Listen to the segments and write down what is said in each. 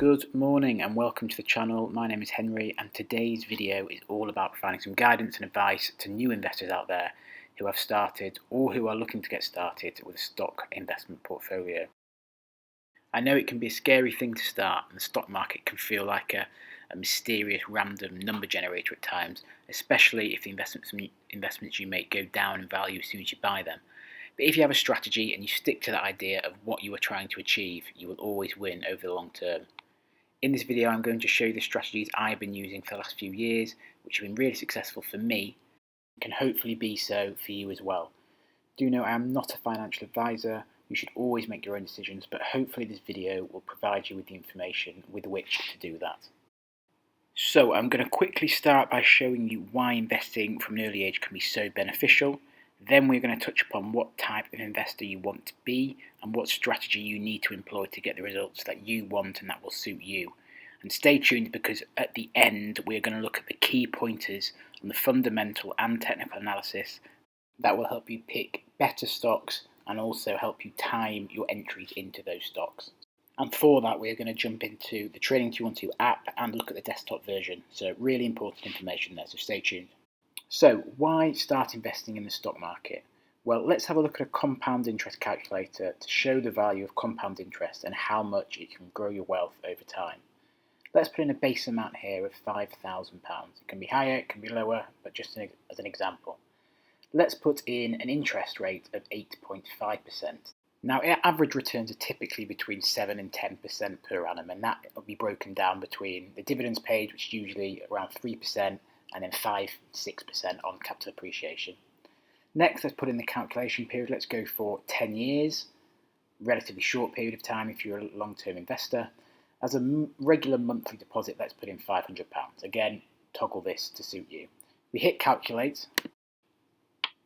Good morning and welcome to the channel. My name is Henry and today's video is all about providing some guidance and advice to new investors out there who have started or who are looking to get started with a stock investment portfolio. I know it can be a scary thing to start and the stock market can feel like a mysterious random number generator at times, especially if the investments you make go down in value as soon as you buy them. But if you have a strategy and you stick to that idea of what you are trying to achieve, you will always win over the long term. In this video I'm going to show you the strategies I've been using for the last few years, which have been really successful for me, and can hopefully be so for you as well. Do know I am not a financial advisor, you should always make your own decisions, but hopefully this video will provide you with the information with which to do that. So I'm going to quickly start by showing you why investing from an early age can be so beneficial. Then we're going to touch upon what type of investor you want to be and what strategy you need to employ to get the results that you want and that will suit you. And stay tuned because at the end we're going to look at the key pointers on the fundamental and technical analysis that will help you pick better stocks and also help you time your entries into those stocks. And for that we're going to jump into the Trading 212 app and look at the desktop version. So really important information there, so stay tuned. So, why start investing in the stock market? Well, let's have a look at a compound interest calculator to show the value of compound interest and how much it can grow your wealth over time. Let's put in a base amount here of £5,000. It can be higher, it can be lower, but just as an example. Let's put in an interest rate of 8.5%. Now, average returns are typically between 7 and 10% per annum, and that will be broken down between the dividends paid, which is usually around 3%, and then 5-6% on capital appreciation. Next, let's put in the calculation period. Let's go for 10 years, relatively short period of time if you're a long-term investor. As a regular monthly deposit, let's put in £500. Again, toggle this to suit you. We hit calculate,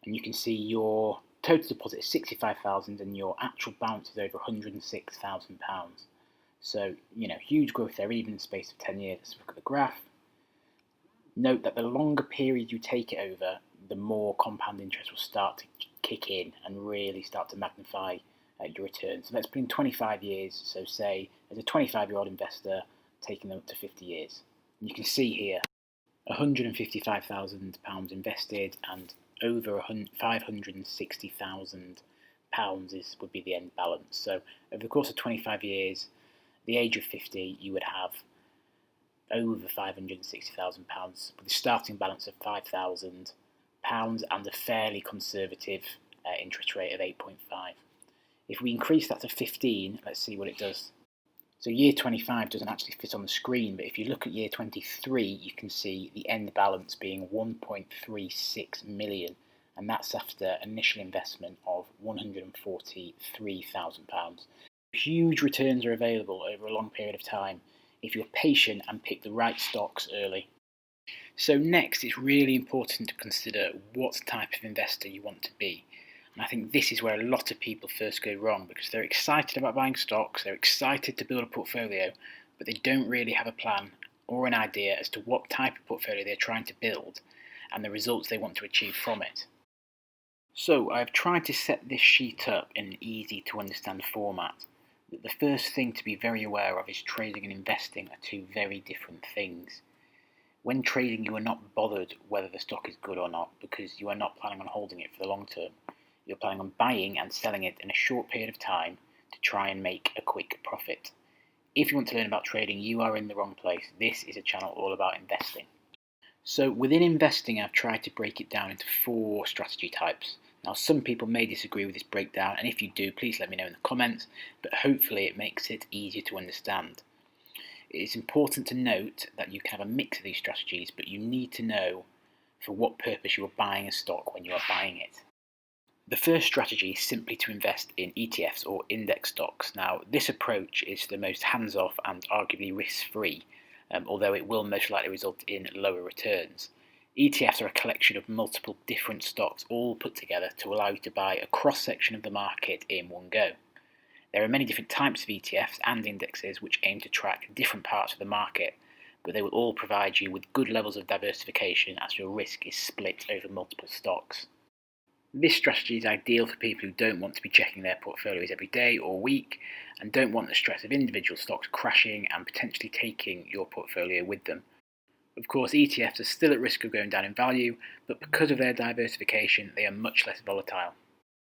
and you can see your total deposit is £65,000 and your actual balance is over £106,000. So, huge growth there, even in the space of 10 years. Let's look at the graph. Note that the longer period you take it over, the more compound interest will start to kick in and really start to magnify your return. So let's put in 25 years, so say as a 25-year-old investor taking them up to 50 years. And you can see here £155,000 invested and over £560,000 would be the end balance. So over the course of 25 years, the age of 50, you would have over £560,000 with a starting balance of £5,000 and a fairly conservative interest rate of 8.5. If we increase that to 15, let's see what it does. So year 25 doesn't actually fit on the screen, but if you look at year 23, you can see the end balance being 1.36 million, and that's after initial investment of £143,000. Huge returns are available over a long period of time if you're patient and pick the right stocks early. So next, it's really important to consider what type of investor you want to be. And I think this is where a lot of people first go wrong because they're excited about buying stocks, they're excited to build a portfolio, but they don't really have a plan or an idea as to what type of portfolio they're trying to build and the results they want to achieve from it. So I've tried to set this sheet up in an easy to understand format. The first thing to be very aware of is trading and investing are two very different things. When trading, you are not bothered whether the stock is good or not because you are not planning on holding it for the long term. You're planning on buying and selling it in a short period of time to try and make a quick profit. If you want to learn about trading, you are in the wrong place. This is a channel all about investing. So within investing, I've tried to break it down into 4 strategy types. Now, some people may disagree with this breakdown, and if you do, please let me know in the comments, but hopefully it makes it easier to understand. It is important to note that you can have a mix of these strategies, but you need to know for what purpose you are buying a stock when you are buying it. The first strategy is simply to invest in ETFs or index stocks. Now, this approach is the most hands-off and arguably risk-free, although it will most likely result in lower returns. ETFs are a collection of multiple different stocks all put together to allow you to buy a cross-section of the market in one go. There are many different types of ETFs and indexes which aim to track different parts of the market, but they will all provide you with good levels of diversification as your risk is split over multiple stocks. This strategy is ideal for people who don't want to be checking their portfolios every day or week and don't want the stress of individual stocks crashing and potentially taking your portfolio with them. Of course, ETFs are still at risk of going down in value, but because of their diversification, they are much less volatile.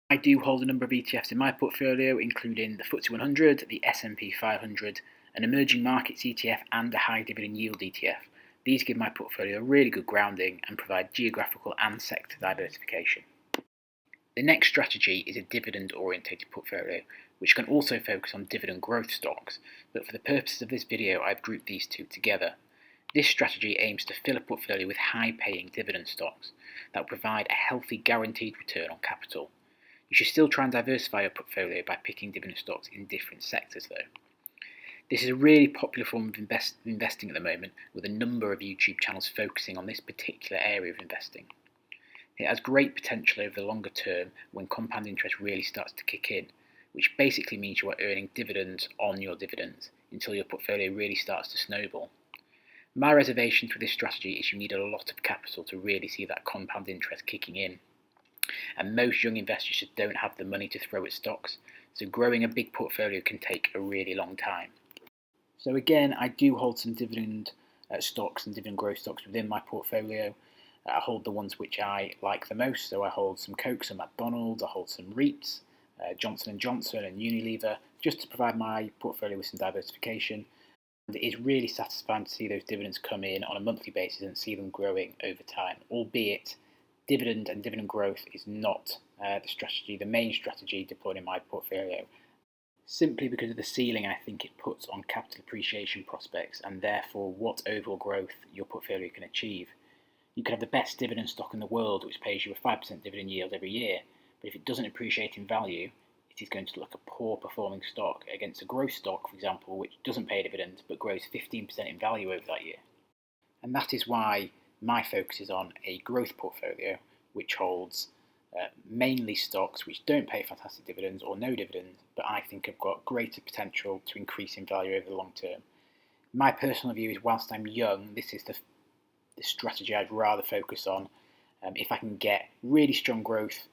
I do hold a number of ETFs in my portfolio, including the FTSE 100, the S&P 500, an emerging markets ETF and a high dividend yield ETF. These give my portfolio a really good grounding and provide geographical and sector diversification. The next strategy is a dividend-orientated portfolio, which can also focus on dividend growth stocks, but for the purposes of this video I've grouped these two together. This strategy aims to fill a portfolio with high-paying dividend stocks that will provide a healthy guaranteed return on capital. You should still try and diversify your portfolio by picking dividend stocks in different sectors though. This is a really popular form of investing at the moment, with a number of YouTube channels focusing on this particular area of investing. It has great potential over the longer term when compound interest really starts to kick in, which basically means you are earning dividends on your dividends until your portfolio really starts to snowball. My reservation for this strategy is you need a lot of capital to really see that compound interest kicking in. And most young investors just don't have the money to throw at stocks, so growing a big portfolio can take a really long time. So again, I do hold some dividend stocks and dividend growth stocks within my portfolio. I hold the ones which I like the most, so I hold some Coke, some McDonald's, I hold some REITs, Johnson & Johnson and Unilever, just to provide my portfolio with some diversification. And it is really satisfying to see those dividends come in on a monthly basis and see them growing over time, albeit dividend and dividend growth is not the main strategy deployed in my portfolio, simply because of the ceiling I think it puts on capital appreciation prospects and therefore what overall growth your portfolio can achieve. You could have the best dividend stock in the world which pays you a 5% dividend yield every year, but if it doesn't appreciate in value, it is going to look like a poor performing stock against a growth stock, for example, which doesn't pay dividends but grows 15% in value over that year. And that is why my focus is on a growth portfolio which holds mainly stocks which don't pay fantastic dividends or no dividends, but I think have got greater potential to increase in value over the long term. My personal view is, whilst I'm young, this is the strategy I'd rather focus on. If I can get really strong growth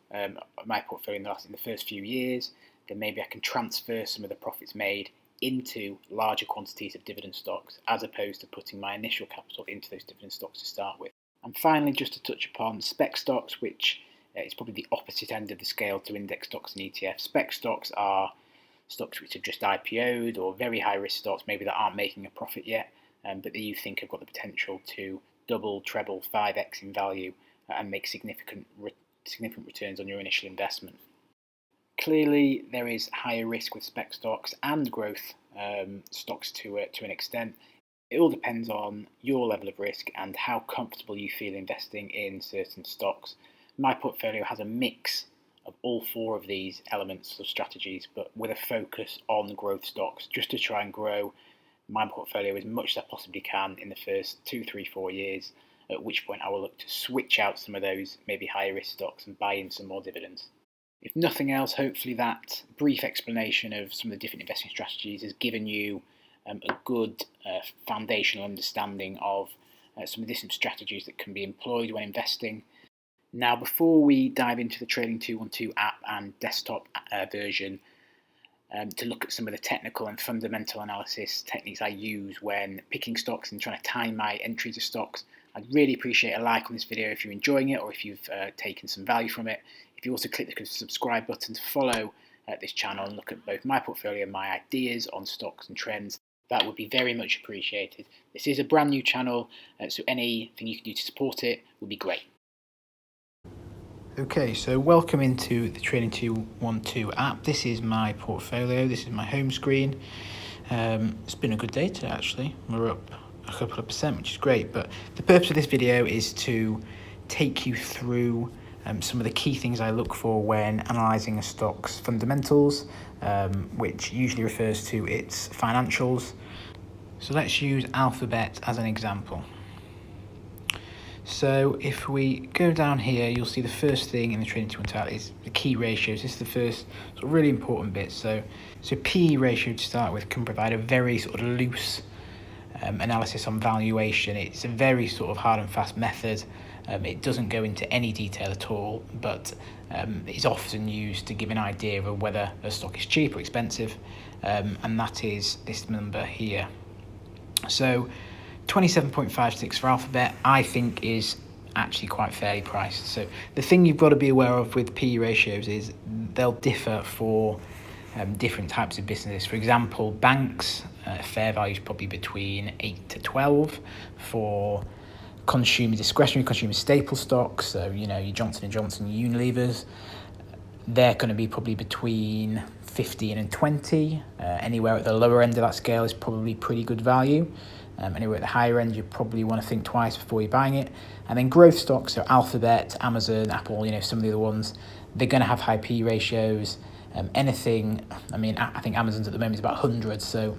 my portfolio in the first few years, then maybe I can transfer some of the profits made into larger quantities of dividend stocks, as opposed to putting my initial capital into those dividend stocks to start with. And finally, just to touch upon spec stocks, which is probably the opposite end of the scale to index stocks and ETFs. Spec stocks are stocks which have just IPO'd, or very high risk stocks maybe that aren't making a profit yet, but that you think have got the potential to double, treble, 5x in value and make significant returns on your initial investment. Clearly, there is higher risk with spec stocks and growth stocks to an extent. It all depends on your level of risk and how comfortable you feel investing in certain stocks. My portfolio has a mix of all four of these elements of strategies, but with a focus on growth stocks, just to try and grow my portfolio as much as I possibly can in the first 2, 3, 4 years, at which point I will look to switch out some of those maybe higher risk stocks and buy in some more dividends. If nothing else, hopefully that brief explanation of some of the different investing strategies has given you a good foundational understanding of some of the different strategies that can be employed when investing. Now, before we dive into the Trading 212 app and desktop version, to look at some of the technical and fundamental analysis techniques I use when picking stocks and trying to time my entries of stocks, I'd really appreciate a like on this video if you're enjoying it or if you've taken some value from it. If you also click the subscribe button to follow this channel and look at both my portfolio and my ideas on stocks and trends, that would be very much appreciated. This is a brand new channel, so anything you can do to support it would be great. Okay, so welcome into the Trading 212 app. This is my portfolio, this is my home screen. It's been a good day today actually. We're up a couple of percent, which is great, but the purpose of this video is to take you through some of the key things I look for when analysing a stock's fundamentals, which usually refers to its financials. So let's use Alphabet as an example. So if we go down here, you'll see the first thing in the Trading 212 is the key ratios. This is the first sort of really important bit. So PE ratio to start with can provide a very sort of loose analysis on valuation. It's a very sort of hard and fast method, It doesn't go into any detail at all, but is often used to give an idea of whether a stock is cheap or expensive, and that is this number here. So 27.56 for Alphabet, I think, is actually quite fairly priced. So the thing you've got to be aware of with PE ratios is they'll differ for different types of businesses. For example, banks, fair value is probably between 8 to 12. For consumer discretionary, consumer staple stocks, so your Johnson & Johnson, Unilevers, they're going to be probably between 15 and 20. Anywhere at the lower end of that scale is probably pretty good value. Anywhere at the higher end, you probably want to think twice before you're buying it. And then growth stocks, so Alphabet, Amazon, Apple, some of the other ones, they're going to have high P ratios. I think Amazon's at the moment is about 100, so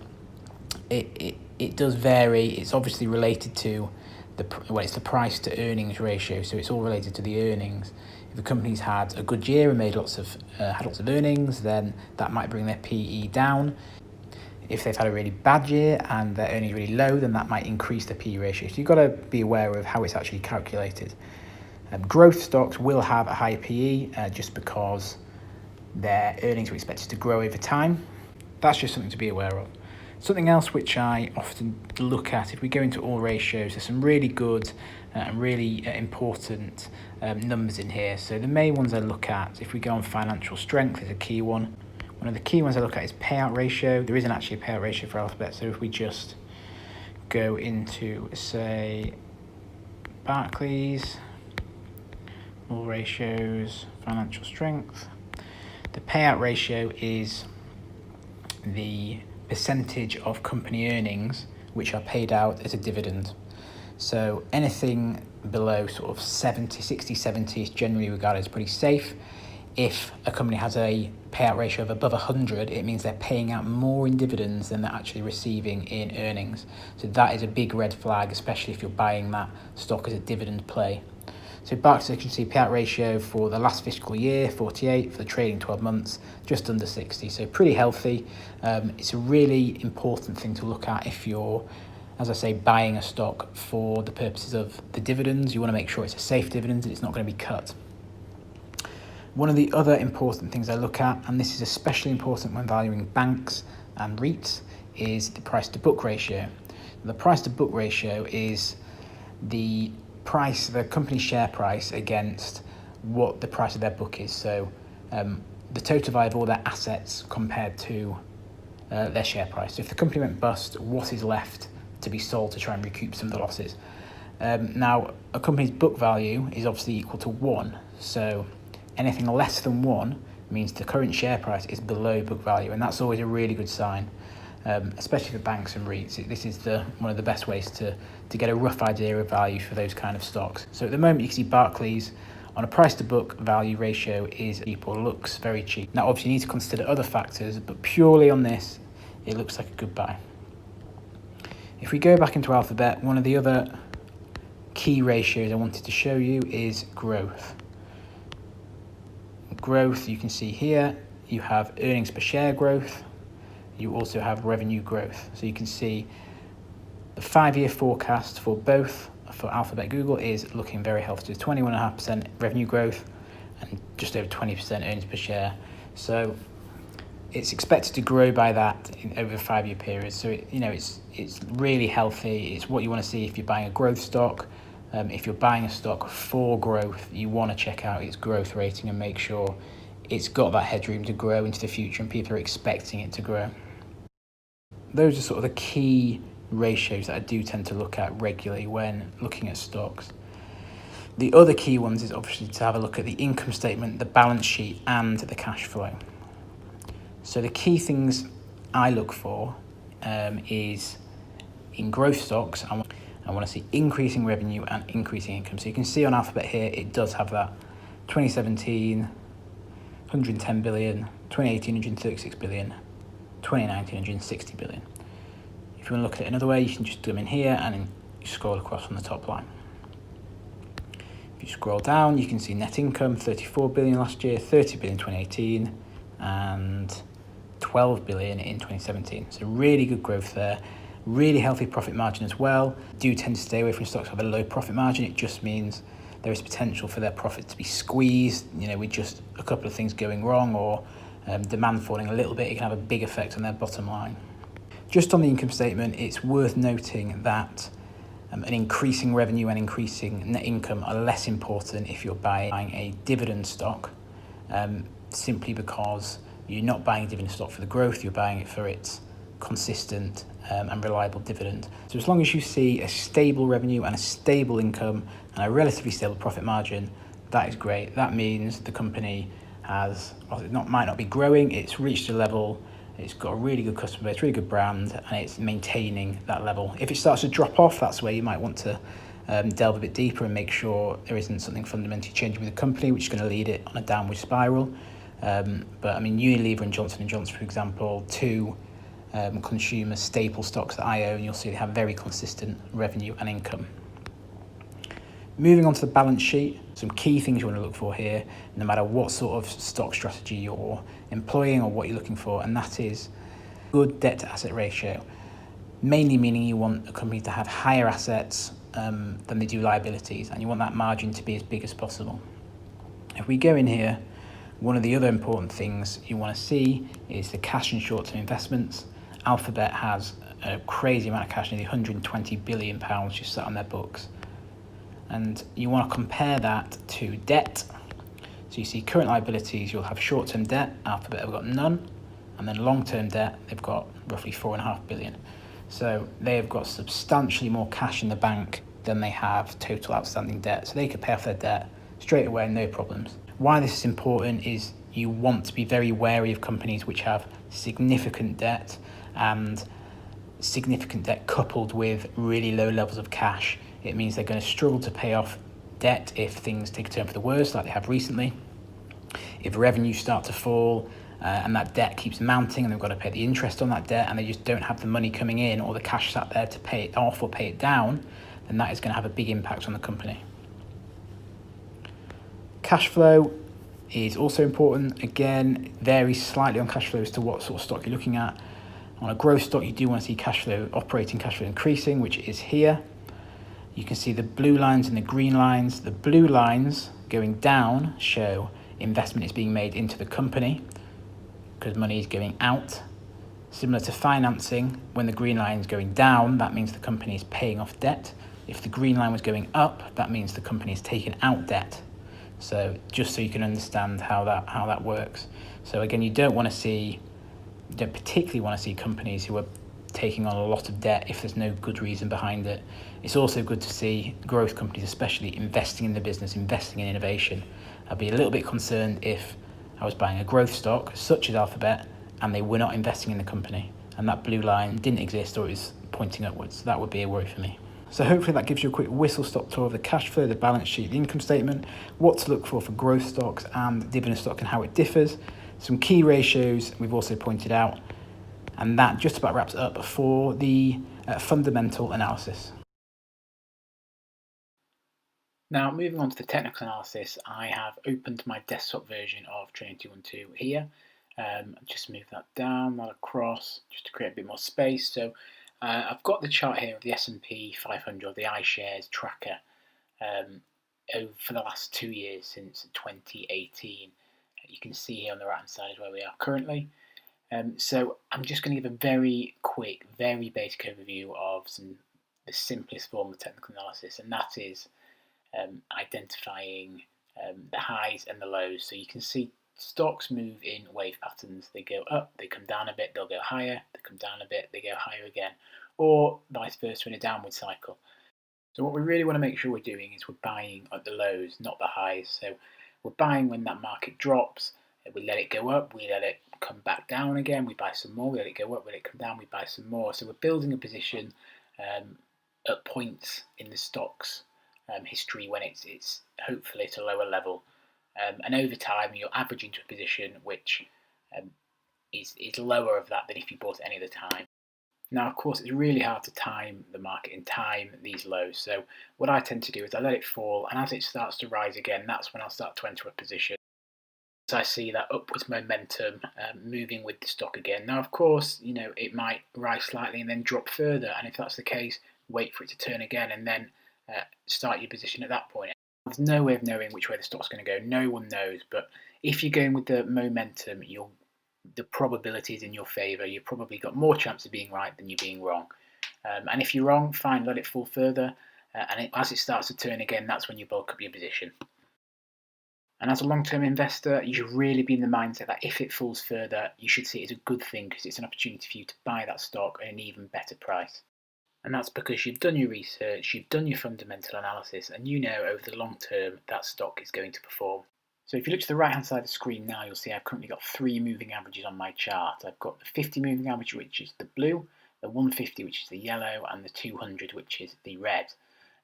it does vary. It's obviously related to it's the price to earnings ratio, so it's all related to the earnings. If the company's had a good year and made lots of earnings, then that might bring their PE down. If they've had a really bad year and their earnings are really low, then that might increase the PE ratio. So you've got to be aware of how it's actually calculated. Growth stocks will have a higher PE just because their earnings are expected to grow over time. That's just something to be aware of. Something else which I often look at, if we go into all ratios, there's some really good and really important numbers in here. So the main ones I look at, if we go on financial strength, is a key one. One of the key ones I look at is payout ratio. There isn't actually a payout ratio for Alphabet, so if we just go into, say, Barclays, all ratios, financial strength, the payout ratio is the percentage of company earnings which are paid out as a dividend. So anything below sort of 60, 70 is generally regarded as pretty safe. If a company has a payout ratio of above 100, it means they're paying out more in dividends than they're actually receiving in earnings. So that is a big red flag, especially if you're buying that stock as a dividend play. So Barclays, you can see payout ratio for the last fiscal year, 48, for the trading 12 months, just under 60. So pretty healthy. It's a really important thing to look at if you're, as I say, buying a stock for the purposes of the dividends. You want to make sure it's a safe dividend and it's not going to be cut. One of the other important things I look at, and this is especially important when valuing banks and REITs, is the price to book ratio. The price to book ratio is the company's share price against what the price of their book is. So the total value of all their assets compared to their share price. So if the company went bust, what is left to be sold to try and recoup some of the losses? Now, a company's book value is obviously equal to 1. So anything less than 1 means the current share price is below book value, and that's always a really good sign, especially for banks and REITs. This is one of the best ways to get a rough idea of value for those kind of stocks. So at the moment, you can see Barclays on a price to book value ratio is cheap, or looks very cheap. Now, obviously, you need to consider other factors, but purely on this, it looks like a good buy. If we go back into Alphabet, one of the other key ratios I wanted to show you is growth. Growth, you can see here, you have earnings per share growth. You also have revenue growth. So you can see the 5-year forecast for both, for Alphabet, Google, is looking very healthy. 21.5% revenue growth and just over 20% earnings per share. So it's expected to grow by that over a 5-year period. So it's really healthy. It's what you want to see if you're buying a growth stock. If you're buying a stock for growth, you want to check out its growth rating and make sure it's got that headroom to grow into the future and people are expecting it to grow. Those are sort of the key ratios that I do tend to look at regularly when looking at stocks. The other key ones is obviously to have a look at the income statement, the balance sheet, and the cash flow. So the key things I look for is in growth stocks, I want to see increasing revenue and increasing income. So you can see on Alphabet here, it does have that. 2017, 110 billion, 2018, 136 billion, 2019, 160 billion. If you want to look at it another way, you can just zoom in here and then you scroll across on the top line. If you scroll down, you can see net income, 34 billion last year, 30 billion in 2018, and 12 billion in 2017. So really good growth there. Really healthy profit margin as well. Do tend to stay away from stocks with a low profit margin. It just means there is potential for their profit to be squeezed, with just a couple of things going wrong, or demand falling a little bit. It can have a big effect on their bottom line. Just on the income statement, it's worth noting that an increasing revenue and increasing net income are less important if you're buying a dividend stock, simply because you're not buying a dividend stock for the growth, you're buying it for its consistent and reliable dividend. So as long as you see a stable revenue and a stable income and a relatively stable profit margin, that is great. That means the company might not be growing, it's reached a level, it's got a really good customer base, really good brand, and it's maintaining that level. If it starts to drop off, that's where you might want to delve a bit deeper and make sure there isn't something fundamentally changing with the company, which is going to lead it on a downward spiral. But I mean, Unilever and Johnson & Johnson, for example, two consumer staple stocks that I own, you'll see they have very consistent revenue and income. Moving on to the balance sheet, some key things you want to look for here, no matter what sort of stock strategy you're employing or what you're looking for, and that is good debt to asset ratio, mainly meaning you want a company to have higher assets than they do liabilities, and you want that margin to be as big as possible. If we go in here, one of the other important things you want to see is the cash and short-term investments. Alphabet has a crazy amount of cash, nearly £120 billion just sat on their books. And you want to compare that to debt. So you see current liabilities, you'll have short-term debt, Alphabet have got none, and then long-term debt, they've got roughly £4.5 billion. So they have got substantially more cash in the bank than they have total outstanding debt. So they could pay off their debt straight away, no problems. Why this is important is you want to be very wary of companies which have significant debt, and significant debt coupled with really low levels of cash. It means they're going to struggle to pay off debt if things take a turn for the worse, like they have recently. If revenues start to fall and that debt keeps mounting and they've got to pay the interest on that debt and they just don't have the money coming in or the cash sat there to pay it off or pay it down, then that is going to have a big impact on the company. Cash flow is also important. Again, varies slightly on cash flow as to what sort of stock you're looking at. On a growth stock, you do want to see cash flow, operating cash flow increasing, which is here. You can see the blue lines and the green lines. The blue lines going down show investment is being made into the company because money is going out. Similar to financing, when the green line is going down, that means the company is paying off debt. If the green line was going up, that means the company is taking out debt. So just so you can understand how that works. So again, you don't particularly want to see companies who are taking on a lot of debt if there's no good reason behind it. It's also good to see growth companies especially investing in the business, investing in innovation. I'd be a little bit concerned if I was buying a growth stock such as Alphabet and they were not investing in the company and that blue line didn't exist or it was pointing upwards. That would be a worry for me. So hopefully that gives you a quick whistle-stop tour of the cash flow, the balance sheet, the income statement, what to look for growth stocks and dividend stock and how it differs. Some key ratios we've also pointed out, and that just about wraps it up for the fundamental analysis. Now, moving on to the technical analysis, I have opened my desktop version of Trading 212 here. Just move that down, that across, just to create a bit more space. So I've got the chart here of the S&P 500, the iShares tracker, for the last 2 years since 2018. You can see here on the right hand side is where we are currently. So I'm just going to give a very quick, very basic overview of the simplest form of technical analysis, and that is identifying the highs and the lows. So you can see stocks move in wave patterns. They go up, they come down a bit, they'll go higher, they come down a bit, they go higher again, or vice versa in a downward cycle. So what we really want to make sure we're doing is we're buying at the lows, not the highs. So we're buying when that market drops, we let it go up, we let it come back down again, we buy some more, we let it go up, we let it come down, we buy some more. So we're building a position at points in the stock's history when it's hopefully at a lower level. And over time, you'll average into a position which is lower of that than if you bought at any other time. Now, of course, it's really hard to time the market and time these lows. So what I tend to do is I let it fall, and as it starts to rise again, that's when I'll start to enter a position. So I see that upwards momentum moving with the stock again. Now, of course, it might rise slightly and then drop further. And if that's the case, wait for it to turn again and then start your position at that point. There's no way of knowing which way the stock's going to go. No one knows. But if you're going with the momentum, the probability is in your favour. You've probably got more chance of being right than you being wrong. And if you're wrong, fine, let it fall further. As it starts to turn again, that's when you bulk up your position. And as a long-term investor, you should really be in the mindset that if it falls further, you should see it as a good thing because it's an opportunity for you to buy that stock at an even better price. And that's because you've done your research, you've done your fundamental analysis, and you know over the long term that stock is going to perform. So if you look to the right hand side of the screen now, you'll see I've currently got 3 moving averages on my chart. I've got the 50 moving average, which is the blue, the 150, which is the yellow, and the 200, which is the red.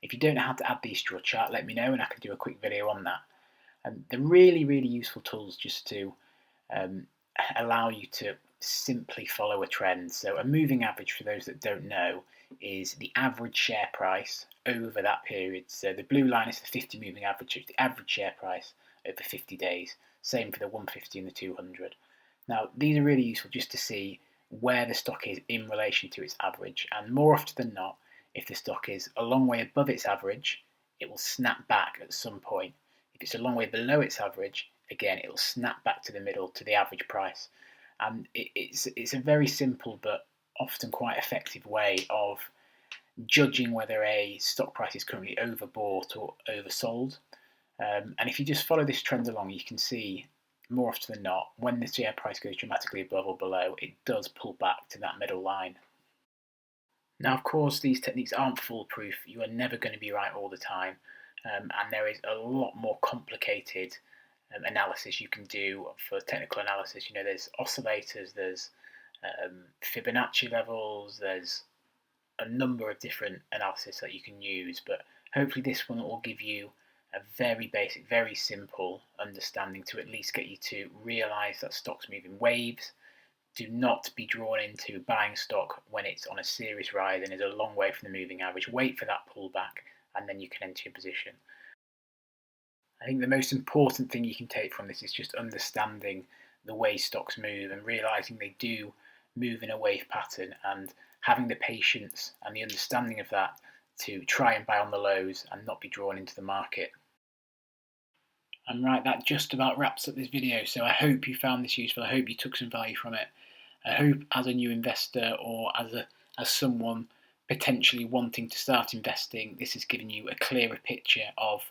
If you don't know how to add these to your chart, let me know and I can do a quick video on that. And they're really, really useful tools just to allow you to simply follow a trend. So a moving average, for those that don't know, is the average share price over that period. So the blue line is the 50 moving average, so it's the average share price over 50 days. Same for the 150 and the 200. Now, these are really useful just to see where the stock is in relation to its average. And more often than not, if the stock is a long way above its average, it will snap back at some point. If it's a long way below its average, again, it will snap back to the middle, to the average price. And it's a very simple but often quite effective way of judging whether a stock price is currently overbought or oversold. And if you just follow this trend along, you can see more often than not, when the share price goes dramatically above or below, it does pull back to that middle line. Now, of course, these techniques aren't foolproof. You are never going to be right all the time. And there is a lot more complicated analysis you can do for technical analysis. You know, there's oscillators, there's Fibonacci levels, there's a number of different analysis that you can use, but hopefully this one will give you a very basic, very simple understanding to at least get you to realise that stocks move in waves. Do not be drawn into buying stock when it's on a serious rise and is a long way from the moving average. Wait for that pullback and then you can enter your position. I think the most important thing you can take from this is just understanding the way stocks move and realising they do move in a wave pattern, and having the patience and the understanding of that to try and buy on the lows and not be drawn into the market. And right, that just about wraps up this video. So I hope you found this useful. I hope you took some value from it. I hope as a new investor or as someone potentially wanting to start investing, this has given you a clearer picture of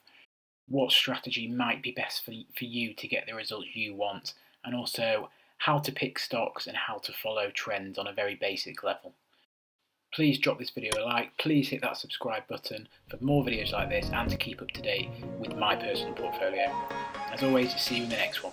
what strategy might be best for you to get the results you want, and also how to pick stocks and how to follow trends on a very basic level. Please drop this video a like, please hit that subscribe button for more videos like this and to keep up to date with my personal portfolio. As always, see you in the next one.